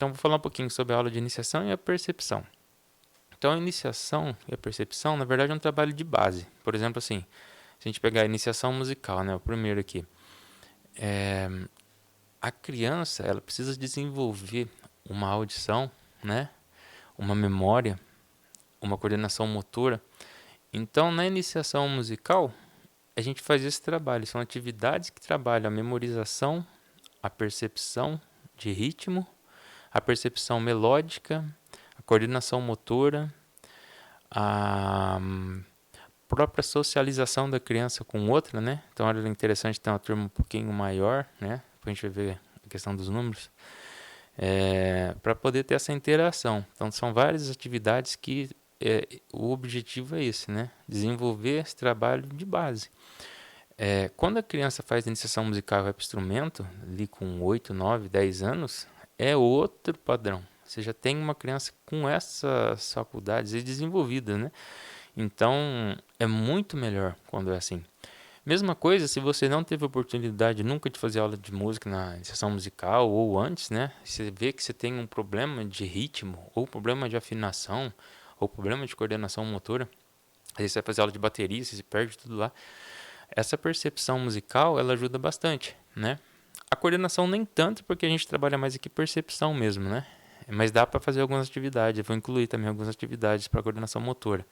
Então, vou falar um pouquinho sobre a aula de iniciação e a percepção. Então, a iniciação e a percepção, na verdade, é um trabalho de base. Por exemplo, assim, se a gente pegar a iniciação musical, né, o primeiro aqui, a criança, ela precisa desenvolver uma audição, né, uma memória, uma coordenação motora. Então, na iniciação musical, a gente faz esse trabalho. São atividades que trabalham a memorização, a percepção de ritmo, a percepção melódica, a coordenação motora, a própria socialização da criança com outra, né? Então era interessante ter uma turma um pouquinho maior, né? Para a gente ver a questão dos números, para poder ter essa interação. Então são várias atividades que o objetivo é esse, né? Desenvolver esse trabalho de base. Quando a criança faz iniciação musical e vai para o instrumento, ali com 8, 9, 10 anos, é outro padrão. Você já tem uma criança com essas faculdades desenvolvidas, né? Então, é muito melhor quando é assim. Mesma coisa, se você não teve oportunidade nunca de fazer aula de música na iniciação musical ou antes, né? Você vê que você tem um problema de ritmo, ou problema de afinação, ou problema de coordenação motora. Às vezes você vai fazer aula de bateria, você se perde tudo lá. Essa percepção musical, ela ajuda bastante, né? A coordenação nem tanto, porque a gente trabalha mais aqui percepção mesmo, né? Mas dá para fazer algumas atividades. Eu vou incluir também algumas atividades para coordenação motora.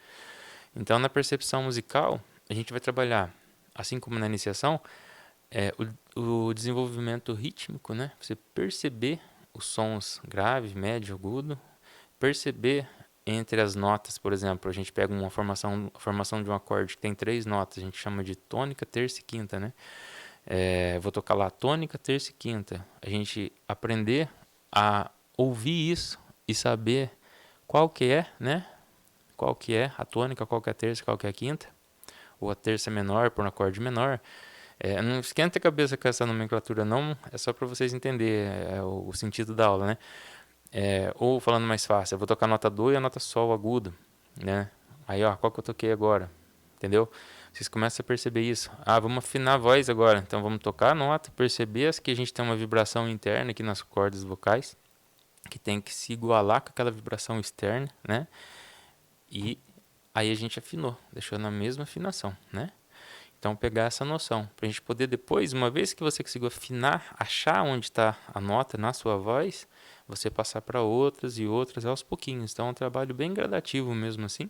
Então, na percepção musical, a gente vai trabalhar, assim como na iniciação, o desenvolvimento rítmico, né? Você perceber os sons grave, médio, agudo, perceber entre as notas, por exemplo, a gente pega uma formação de um acorde que tem 3 notas, a gente chama de tônica, terça e quinta, né? Vou tocar lá tônica, terça e quinta. A gente aprender a ouvir isso e saber qual que é, né? Qual que é a tônica, qual que é a terça, qual que é a quinta, ou a terça menor por um acorde menor. Não esquenta a cabeça com essa nomenclatura não, é só para vocês entenderem o sentido da aula, né? Ou falando mais fácil, eu vou tocar a nota do e a nota sol agudo, né? Aí, ó, qual que eu toquei agora? Entendeu? Vocês começam a perceber isso. Ah, vamos afinar a voz agora. Então vamos tocar a nota, perceber que a gente tem uma vibração interna aqui nas cordas vocais, que tem que se igualar com aquela vibração externa, né? E aí a gente afinou, deixou na mesma afinação, né? Então pegar essa noção, para a gente poder depois, uma vez que você conseguiu afinar, achar onde está a nota na sua voz, você passar para outras e outras aos pouquinhos. Então é um trabalho bem gradativo mesmo assim,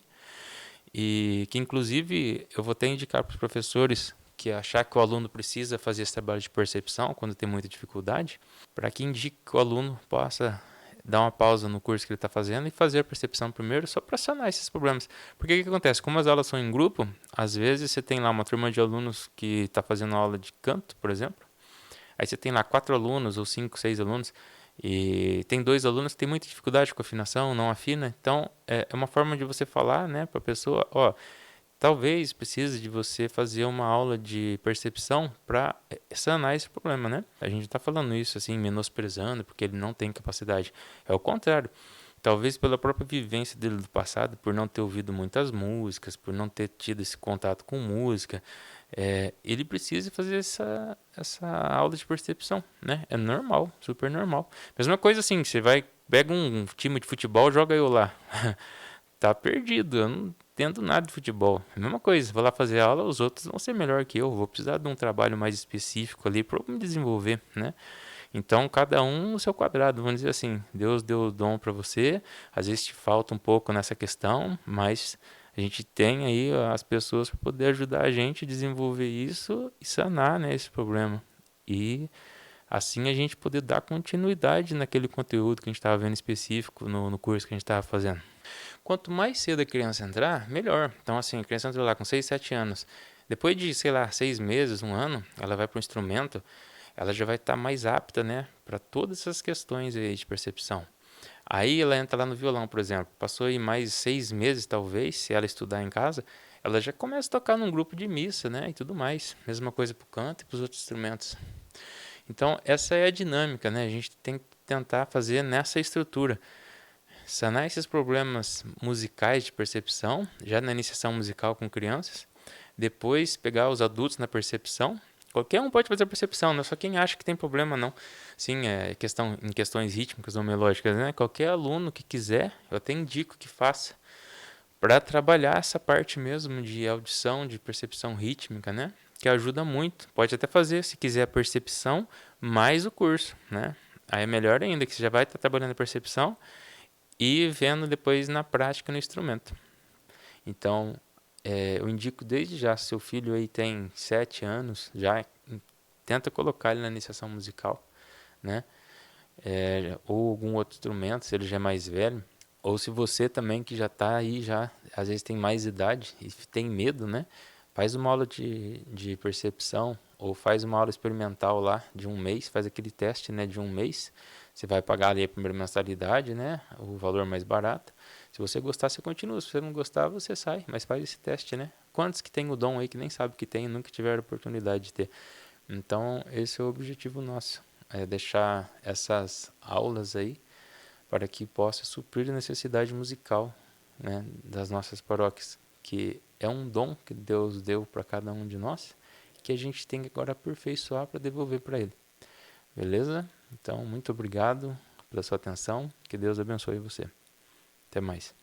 e que inclusive eu vou até indicar para os professores que achar que o aluno precisa fazer esse trabalho de percepção quando tem muita dificuldade, para que indique que o aluno possa dar uma pausa no curso que ele está fazendo e fazer a percepção primeiro, só para sanar esses problemas. Porque o que acontece? Como as aulas são em grupo, às vezes você tem lá uma turma de alunos que está fazendo aula de canto, por exemplo, aí você tem lá 4 alunos ou 5, 6 alunos, e tem 2 alunos que têm muita dificuldade com afinação, não afina, então é uma forma de você falar, né, para a pessoa, ó, talvez precise de você fazer uma aula de percepção para sanar esse problema, né? A gente está falando isso assim, menosprezando, porque ele não tem capacidade. É o contrário. Talvez pela própria vivência dele do passado, por não ter ouvido muitas músicas, por não ter tido esse contato com música, ele precisa fazer essa aula de percepção, né? É normal, super normal. Mesma coisa assim, você vai, pega um time de futebol, joga eu lá. Tá perdido, eu não entendo nada de futebol. É a mesma coisa, vou lá fazer aula, os outros vão ser melhor que eu, vou precisar de um trabalho mais específico ali para me desenvolver, né? Então, cada um no seu quadrado, vamos dizer assim, Deus deu o dom para você, às vezes te falta um pouco nessa questão, mas a gente tem aí as pessoas para poder ajudar a gente a desenvolver isso e sanar, né, esse problema. E assim a gente poder dar continuidade naquele conteúdo que a gente estava vendo específico no curso que a gente estava fazendo. Quanto mais cedo a criança entrar, melhor. Então, assim, a criança entra lá com 6, 7 anos. Depois de, sei lá, 6 meses, um ano, ela vai para o instrumento, ela já vai estar mais apta, né, para todas essas questões aí de percepção. Aí ela entra lá no violão, por exemplo. Passou aí mais 6 meses, talvez, se ela estudar em casa, ela já começa a tocar num grupo de missa, né, e tudo mais. Mesma coisa para o canto e para os outros instrumentos. Então, essa é a dinâmica, né? A gente tem que tentar fazer nessa estrutura. Sanar esses problemas musicais de percepção, já na iniciação musical com crianças, depois pegar os adultos na percepção Qualquer um pode fazer percepção, não é só quem acha que tem problema, não. Sim, em questões rítmicas ou melódicas, né? Qualquer aluno que quiser, eu até indico que faça, para trabalhar essa parte mesmo de audição, de percepção rítmica, né? Que ajuda muito. Pode até fazer, se quiser, a percepção mais o curso, né? Aí é melhor ainda, que você já vai estar trabalhando a percepção e vendo depois na prática no instrumento. Então, eu indico desde já, se seu filho aí tem 7 anos, já tenta colocar ele na iniciação musical, né? Ou algum outro instrumento, se ele já é mais velho, ou se você também que já está aí, já às vezes tem mais idade e tem medo, né? Faz uma aula de percepção ou faz uma aula experimental lá de um mês, faz aquele teste, né, de um mês. Você vai pagar ali a primeira mensalidade, né, o valor mais barato. Se você gostar, você continua. Se você não gostar, você sai, mas faz esse teste, né? Quantos que tem o dom aí que nem sabe que tem e nunca tiveram a oportunidade de ter? Então, esse é o objetivo nosso, é deixar essas aulas aí para que possa suprir a necessidade musical, né, das nossas paróquias, que é um dom que Deus deu para cada um de nós, que a gente tem que agora aperfeiçoar para devolver para Ele. Beleza? Então, muito obrigado pela sua atenção, que Deus abençoe você. Até mais.